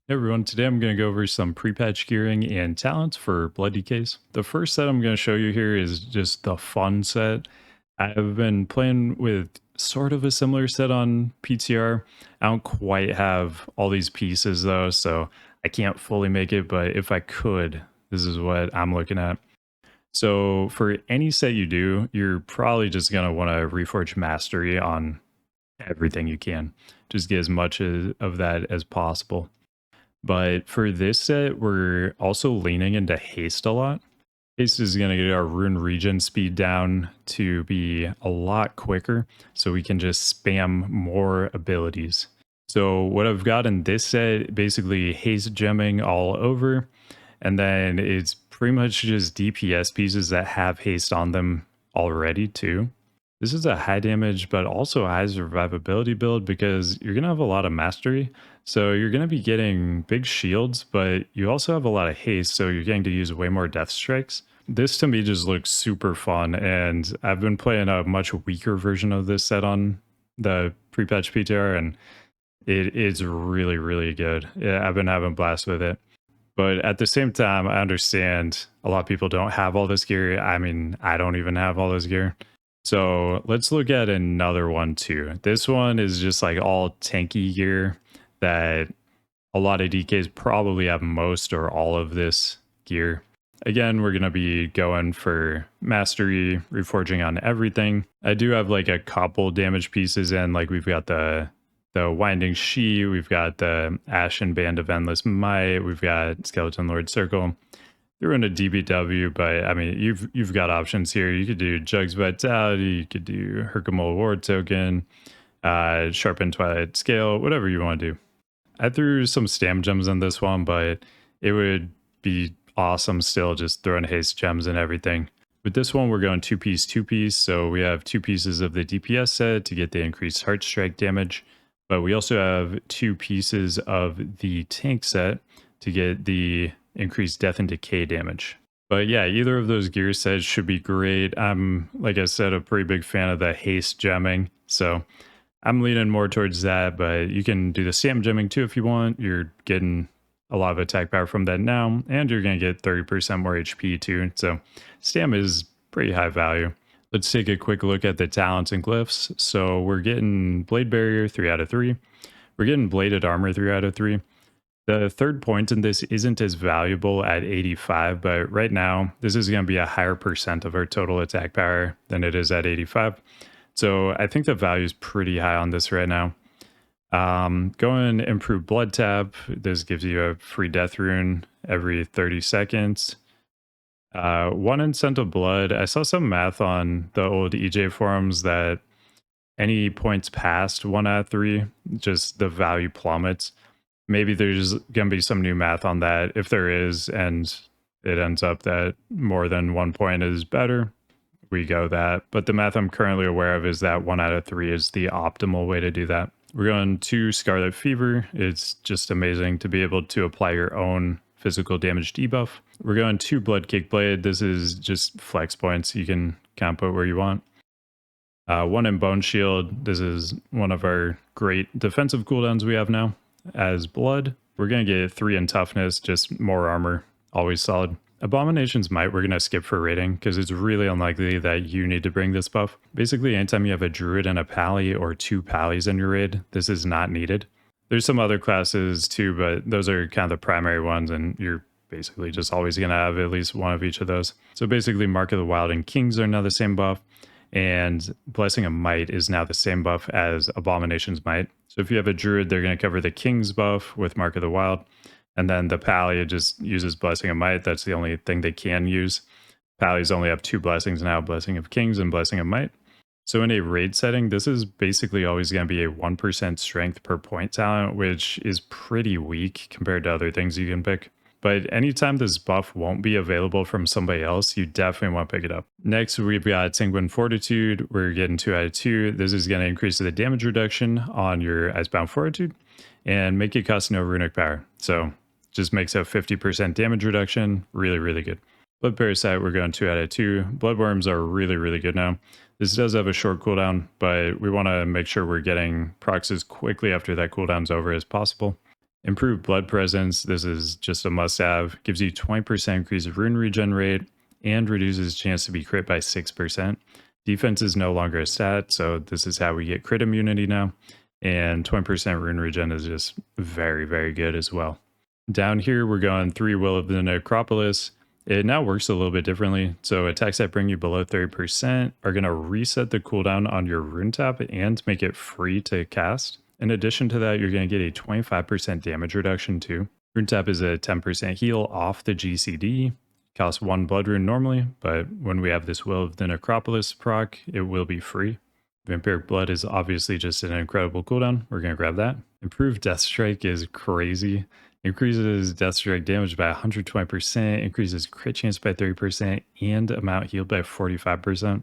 Hey everyone, today I'm going to go over some pre-patch gearing and talents for Blood DKs. The first set I'm going to show you here is just the fun set. I've been playing with sort of a similar set on PTR. I don't quite have all these pieces though, so I can't fully make it, but if I could, this is what I'm looking at. So for any set you do, you're probably just going to want to reforge mastery on everything you can. Just get as much of that as possible. But for this set, we're also leaning into haste a lot. Haste is going to get our rune regen speed down to be a lot quicker, so we can just spam more abilities. So what I've got in this set, basically haste gemming all over, and then it's pretty much just DPS pieces that have haste on them already too. This is a high damage, but also a high survivability build because you're going to have a lot of mastery. So you're going to be getting big shields, but you also have a lot of haste, so you're getting to use way more death strikes. This to me just looks super fun, and I've been playing a much weaker version of this set on the pre-patch PTR, and it is really, really good. Yeah, I've been having blast with it. But at the same time, I understand a lot of people don't have all this gear. I mean, I don't even have all this gear. So let's look at another one too. This one is just like all tanky gear that a lot of DKs probably have most or all of this gear. Again, we're going to be going for mastery, reforging on everything. I do have like a couple damage pieces in, like we've got the Winding She, we've got the Ashen Band of Endless Might, we've got Skeleton Lord Circle. Threw in a DBW, but I mean, you've got options here. You could do Jug's Vitality, you could do Herkimal Ward Token, Sharpened Twilight Scale, whatever you want to do. I threw some stam gems in this one, but it would be awesome still just throwing haste gems and everything. With this one, we're going two piece, so we have 2 pieces of the DPS set to get the increased heart strike damage, but we also have 2 pieces of the tank set to get the increased death and decay damage. But yeah, either of those gear sets should be great. I'm, like I said, a pretty big fan of the haste gemming, so I'm leaning more towards that, but you can do the stam gemming too if you want. You're getting a lot of attack power from that now, and you're going to get 30% more HP too, so stam is pretty high value. Let's take a quick look at the talents and glyphs. So we're getting Blade Barrier 3 out of 3. We're getting Bladed Armor 3 out of 3. The third point in this isn't as valuable at 85, but right now this is going to be a higher percent of our total attack power than it is at 85. So I think the value is pretty high on this right now. Going Improve Blood Tap. This gives you a free death rune every 30 seconds. 1 incentive blood. I saw some math on the old EJ forums that any points past 1 out of 3, just the value plummets. Maybe there's going to be some new math on that. If there is, and it ends up that more than 1 point is better, we go that. But the math I'm currently aware of is that 1 out of 3 is the optimal way to do that. We're going 2 Scarlet Fever. It's just amazing to be able to apply your own physical damage debuff. We're going 2 Blood Cake Blade. This is just flex points. You can kind of put where you want. 1 in Bone Shield. This is one of our great defensive cooldowns we have now. As Blood, we're going to get 3 in Toughness, just more armor. Always solid. Abomination's Might, we're going to skip for rating because it's really unlikely that you need to bring this buff. Basically, anytime you have a druid and a pally or 2 pallies in your raid, this is not needed. There's some other classes too, but those are kind of the primary ones, and you're basically just always going to have at least one of each of those. So basically, Mark of the Wild and Kings are now the same buff, and Blessing of Might is now the same buff as Abomination's Might. So if you have a druid, they're going to cover the King's buff with Mark of the Wild, and then the pally just uses Blessing of Might. That's the only thing they can use. Pallies only have 2 blessings now, Blessing of Kings and Blessing of Might. So in a raid setting, this is basically always going to be a 1% strength per point talent, which is pretty weak compared to other things you can pick. But anytime this buff won't be available from somebody else, you definitely want to pick it up. Next, we've got Sanguine Fortitude. We're getting 2 out of 2. This is going to increase the damage reduction on your Icebound Fortitude and make it cost no runic power. So just makes a 50% damage reduction. Really, really good. Blood Parasite, we're going 2 out of 2. Bloodworms are really, really good now. This does have a short cooldown, but we want to make sure we're getting procs as quickly after that cooldown's over as possible. Improved blood presence, this is just a must have, gives you 20% increase of rune regen rate and reduces chance to be crit by 6%. Defense is no longer a stat, so this is how we get crit immunity now. And 20% rune regen is just very, very good as well. Down here, we're going 3 Will of the Necropolis. It now works a little bit differently. So attacks that bring you below 30% are going to reset the cooldown on your rune tap and make it free to cast. In addition to that, you're going to get a 25% damage reduction too. Rune tap is a 10% heal off the GCD. Costs 1 blood rune normally, but when we have this Will of the Necropolis proc, it will be free. Vampiric Blood is obviously just an incredible cooldown. We're going to grab that. Improved Death Strike is crazy. Increases Death Strike damage by 120%, increases crit chance by 30%, and amount healed by 45%.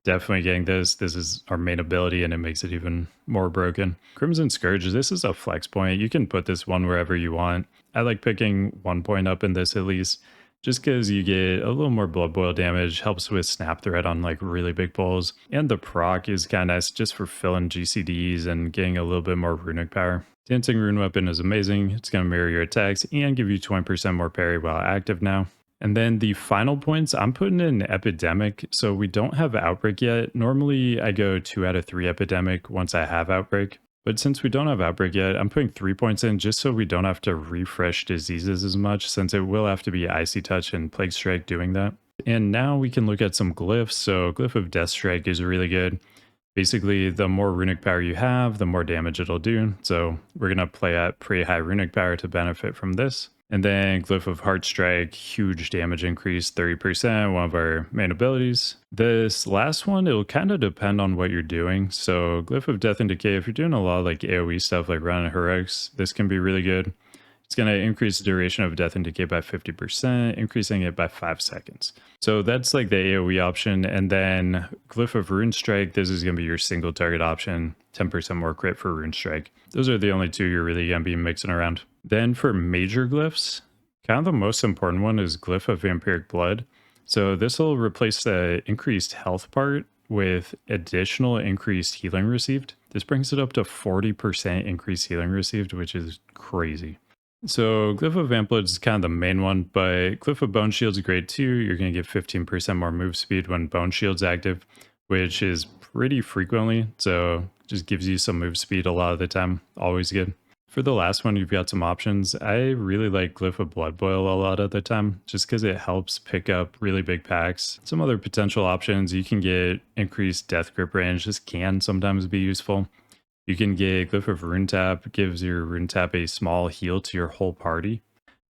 Definitely getting this. This is our main ability, and it makes it even more broken. Crimson Scourge, this is a flex point. You can put this one wherever you want. I like picking 1 point up in this at least, just because you get a little more blood boil damage, helps with snap threat on like really big pulls, and the proc is kind of nice just for filling GCDs and getting a little bit more runic power. Dancing Rune Weapon is amazing. It's going to mirror your attacks and give you 20% more parry while active now. And then the final points, I'm putting in Epidemic, so we don't have Outbreak yet. Normally I go 2 out of 3 Epidemic once I have Outbreak. But since we don't have Outbreak yet, I'm putting 3 points in just so we don't have to refresh diseases as much, since it will have to be Icy Touch and Plague Strike doing that. And now we can look at some glyphs. So Glyph of Death Strike is really good. Basically, the more runic power you have, the more damage it'll do. So we're going to play at pretty high runic power to benefit from this. And then Glyph of Heart Strike, huge damage increase, 30%, one of our main abilities. This last one, it'll kind of depend on what you're doing. So Glyph of Death and Decay, if you're doing a lot of like AoE stuff like running Heroics, this can be really good. It's going to increase the duration of Death and Decay by 50%, increasing it by 5 seconds. So that's like the AoE option. And then Glyph of Rune Strike, this is going to be your single target option, 10% more crit for Rune Strike. Those are the only two you're really going to be mixing around. Then for major glyphs, kind of the most important one is Glyph of Vampiric Blood. So this will replace the increased health part with additional increased healing received. This brings it up to 40% increased healing received, which is crazy. So Glyph of Vamp Blood is kind of the main one, but Glyph of Bone Shield is great too. You're going to get 15% more move speed when Bone Shield's active, which is pretty frequently. So just gives you some move speed a lot of the time. Always good. For the last one, you've got some options. I really like Glyph of Blood Boil a lot of the time, just because it helps pick up really big packs. Some other potential options, you can get increased death grip range. This can sometimes be useful. You can get Glyph of Rune Tap, gives your Rune Tap a small heal to your whole party.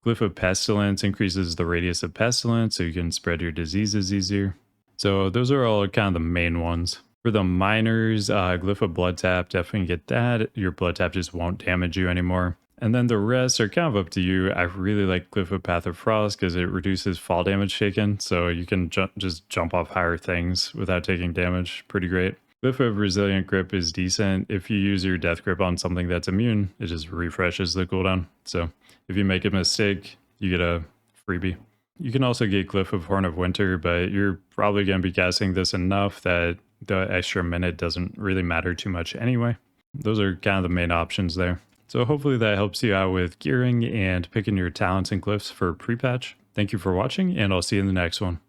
Glyph of Pestilence increases the radius of pestilence, so you can spread your diseases easier. So those are all kind of the main ones. For the minors, Glyph of Blood Tap, definitely get that. Your Blood Tap just won't damage you anymore. And then the rest are kind of up to you. I really like Glyph of Path of Frost because it reduces fall damage taken, so you can just jump off higher things without taking damage. Pretty great. Glyph of Resilient Grip is decent. If you use your Death Grip on something that's immune, it just refreshes the cooldown. So if you make a mistake, you get a freebie. You can also get Glyph of Horn of Winter, but you're probably going to be casting this enough that the extra minute doesn't really matter too much anyway. Those are kind of the main options there. So hopefully that helps you out with gearing and picking your talents and glyphs for pre-patch. Thank you for watching, and I'll see you in the next one.